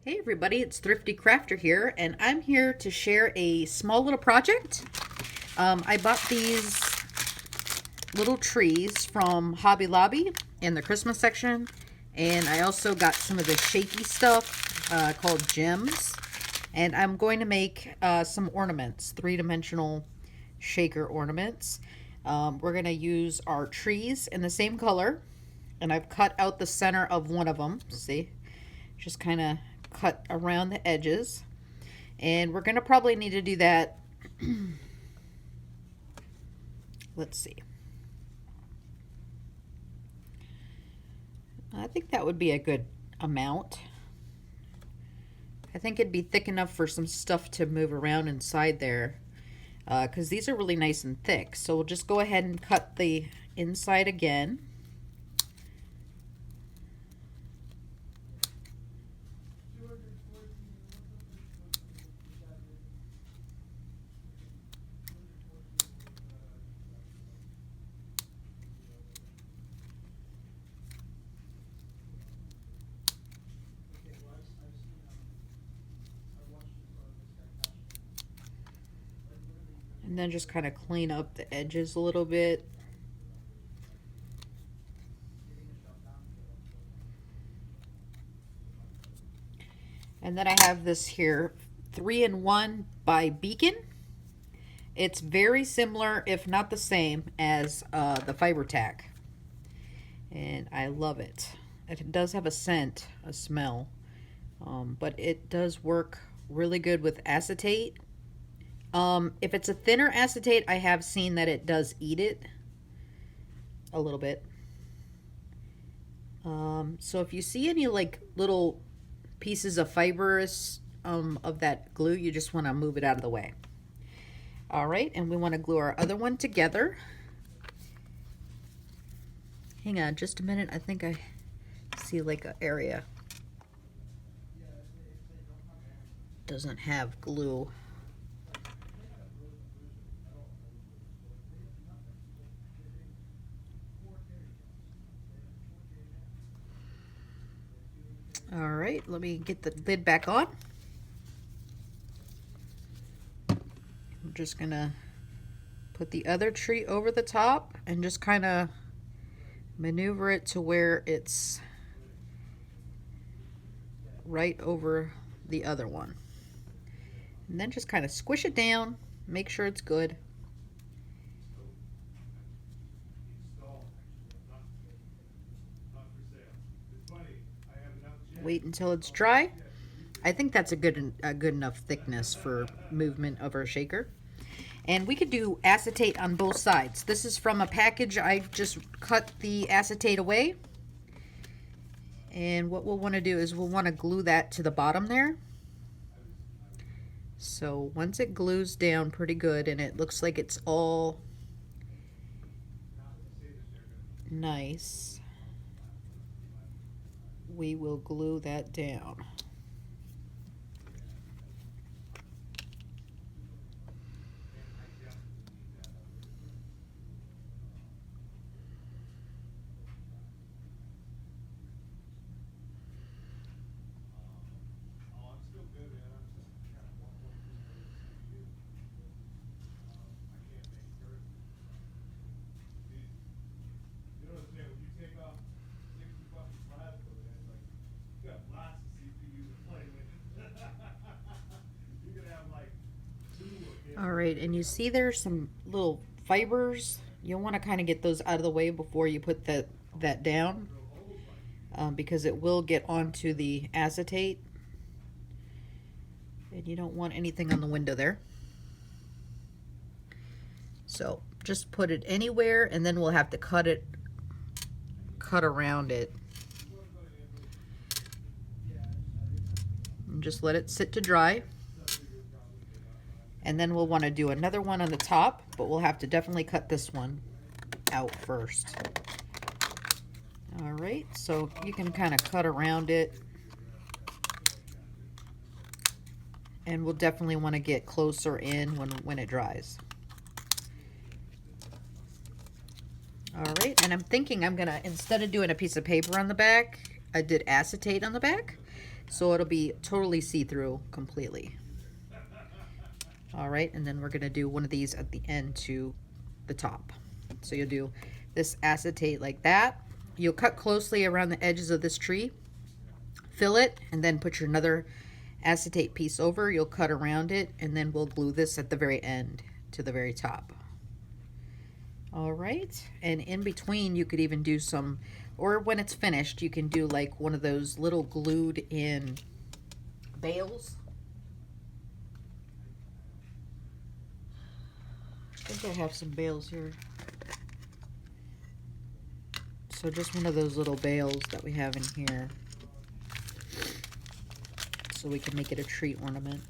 Hey everybody, it's Thrifty Crafter here, and I'm here to share a small little project. I bought these little trees from Hobby Lobby in the Christmas section, and I also got some of the shaky stuff called gems, and I'm going to make some ornaments, three-dimensional shaker ornaments. We're going to use our trees in the same color, and I've cut out the center of one of them, see? Just kind of cut around the edges, and we're gonna probably need to do that. Let's see, I think that would be a good amount. I think it'd be thick enough for some stuff to move around inside there, because these are really nice and thick. So we'll just go ahead and cut the inside again. And then just kind of clean up the edges a little bit. And then I have this here 3-in-1 by Beacon. It's very similar, if not the same, as the fiber tack. And I love it. It does have a scent, a smell, but it does work really good with acetate. If it's a thinner acetate, I have seen that it does eat it a little bit. So if you see any like little pieces of fibrous of that glue, you just want to move it out of the way. All right, and we want to glue our other one together. Hang on just a minute. I think I see like an area doesn't have glue. All right, let me get the lid back on. I'm just gonna put the other tree over the top and just kind of maneuver it to where it's right over the other one. And then just kind of squish it down, make sure it's good. Wait until it's dry. I think that's a good enough thickness for movement of our shaker. And we could do acetate on both sides. This is from a package. I've just cut the acetate away. And what we'll want to do is we'll want to glue that to the bottom there. So once it glues down pretty good and it looks like it's all nice, we will glue that down. All right, and you see there's some little fibers. You'll want to kind of get those out of the way before you put that down, because it will get onto the acetate, and you don't want anything on the window there. So just put it anywhere, and then we'll have to cut around it. And just let it sit to dry. And then we'll want to do another one on the top, but we'll have to definitely cut this one out first. All right, so you can kind of cut around it. And we'll definitely want to get closer in when it dries. All right, and I'm thinking I'm gonna, instead of doing a piece of paper on the back, I did acetate on the back, so it'll be totally see-through completely. All right, and then we're gonna do one of these at the end to the top. So you'll do this acetate like that. You'll cut closely around the edges of this tree, fill it, and then put your another acetate piece over. You'll cut around it, and then we'll glue this at the very end to the very top. All right, and in between you could even do some, or when it's finished, you can do like one of those little glued in bales. I think I have some bales here. So just one of those little bales that we have in here, so we can make it a tree ornament.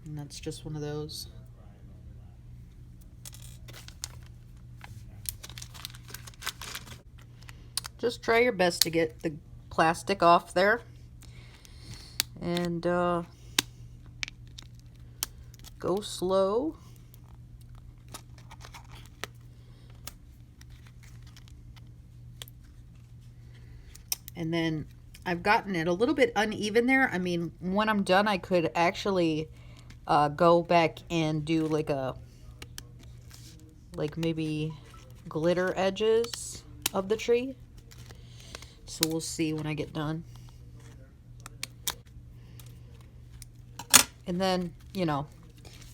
And that's just one of those. Just try your best to get the plastic off there. And go slow. And then I've gotten it a little bit uneven there. I mean, when I'm done, I could actually go back and do like maybe glitter edges of the tree. So we'll see when I get done. And then, you know,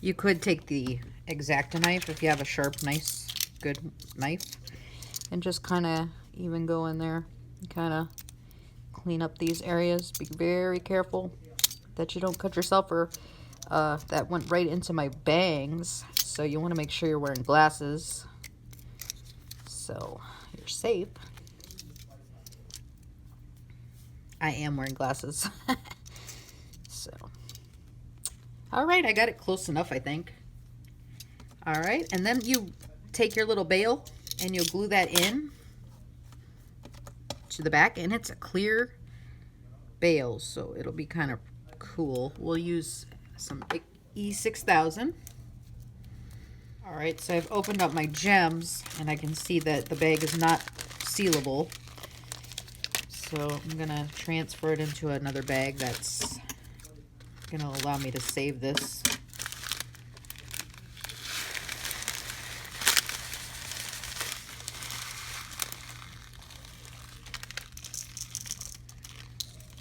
you could take the X-Acto knife if you have a sharp, nice, good knife, and just kind of even go in there and kind of clean up these areas. Be very careful that you don't cut yourself, or that went right into my bangs. So you want to make sure you're wearing glasses so you're safe. I am wearing glasses. So, all right, I got it close enough, I think. All right, and then you take your little bale and you'll glue that in to the back, and it's a clear bale, so it'll be kind of cool. We'll use some E6000. All right, so I've opened up my gems, and I can see that the bag is not sealable. So I'm gonna transfer it into another bag that's gonna allow me to save this.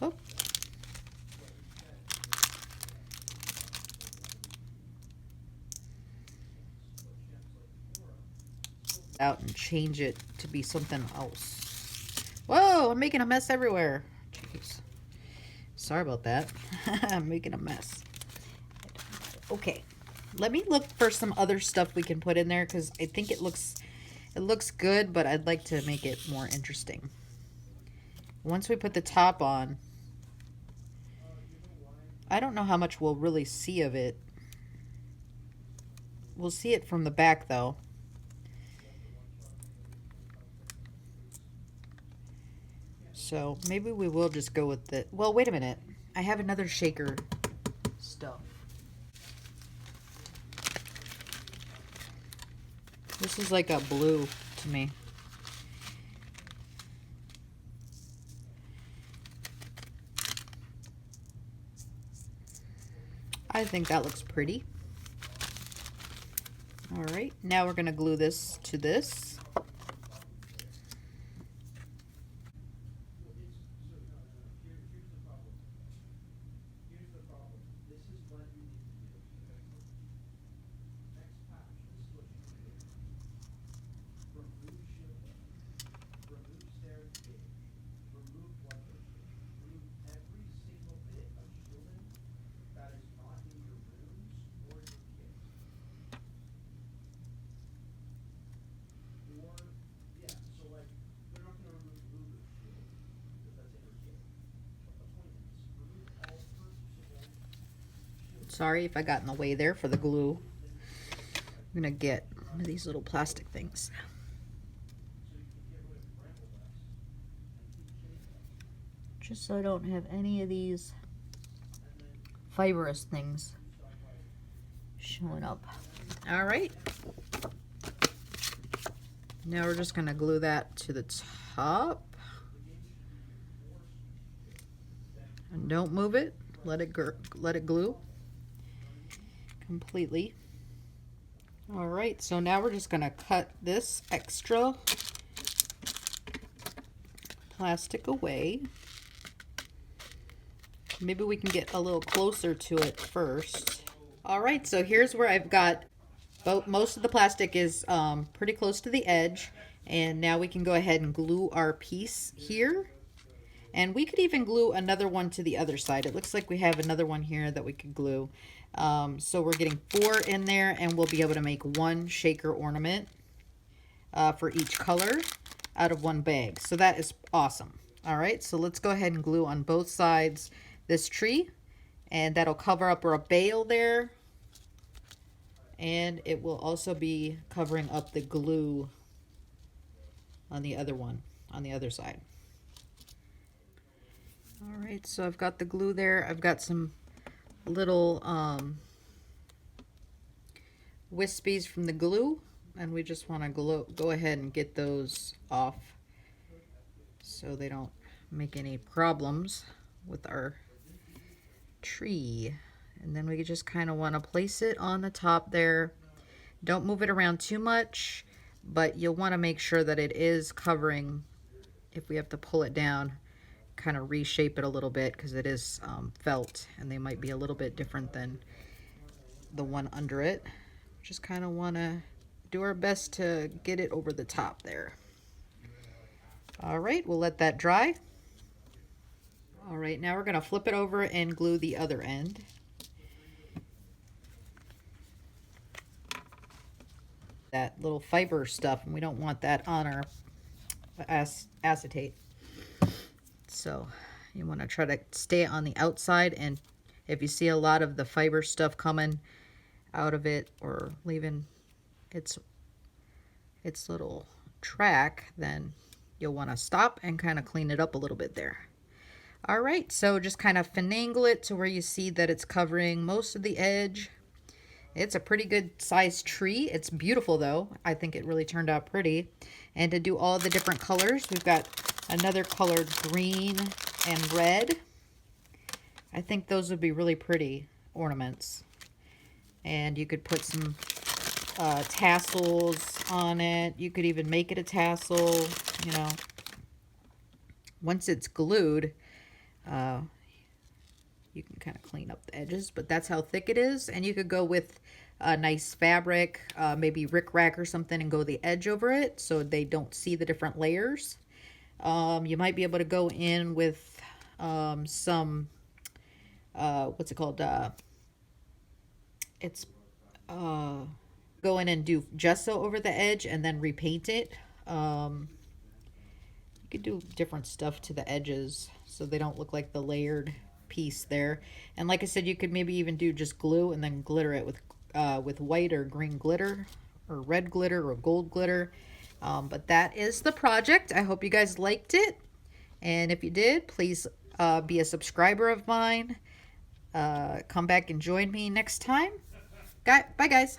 Oh. Out and change it to be something else. Whoa, I'm making a mess everywhere. Jeez. Sorry about that. I'm making a mess. Okay, let me look for some other stuff we can put in there, because I think it looks good, but I'd like to make it more interesting. Once we put the top on, I don't know how much we'll really see of it. We'll see it from the back though. So maybe we will just go with the, well, wait a minute. I have another shaker stuff. This is like a blue to me. I think that looks pretty. All right, now we're gonna glue this to this. Sorry if I got in the way there for the glue. I'm gonna get one of these little plastic things. Just so I don't have any of these fibrous things showing up. All right. Now we're just gonna glue that to the top. And don't move it. Let it glue completely. All right, so now we're just gonna cut this extra plastic away. Maybe we can get a little closer to it first. All right, so here's where I've got most of the plastic is pretty close to the edge, and now we can go ahead and glue our piece here. And we could even glue another one to the other side. It looks like we have another one here that we could glue. So we're getting 4 in there, and we'll be able to make 1 shaker ornament for each color out of 1 bag. So that is awesome. All right, so let's go ahead and glue on both sides this tree, and that'll cover up our bail there. And it will also be covering up the glue on the other one, on the other side. All right, so I've got the glue there. I've got some little wispies from the glue, and we just want to go ahead and get those off so they don't make any problems with our tree. And then we just kind of want to place it on the top there. Don't move it around too much, but you'll want to make sure that it is covering. If we have to pull it down, kind of reshape it a little bit, because it is felt, and they might be a little bit different than the one under it. Just kind of want to do our best to get it over the top there. All right, we'll let that dry. All right, now we're going to flip it over and glue the other end. That little fiber stuff, and we don't want that on our acetate. So you want to try to stay on the outside, and if you see a lot of the fiber stuff coming out of it or leaving its little track, then you'll want to stop and kind of clean it up a little bit there. All right, so just kind of finagle it to where you see that it's covering most of the edge. It's a pretty good sized tree. It's beautiful though. I think it really turned out pretty. And to do all the different colors, we've got another colored green and red. I think those would be really pretty ornaments. And you could put some tassels on it. You could even make it a tassel, you know. Once it's glued, you can kind of clean up the edges, but that's how thick it is. And you could go with a nice fabric, maybe rickrack or something, and go the edge over it so they don't see the different layers. You might be able to go in with some, what's it called? Go in and do gesso over the edge and then repaint it. You could do different stuff to the edges so they don't look like the layered piece there. And like I said, you could maybe even do just glue and then glitter it with white or green glitter or red glitter or gold glitter. But that is the project. I hope you guys liked it. And if you did, please be a subscriber of mine. Come back and join me next time. Bye, guys.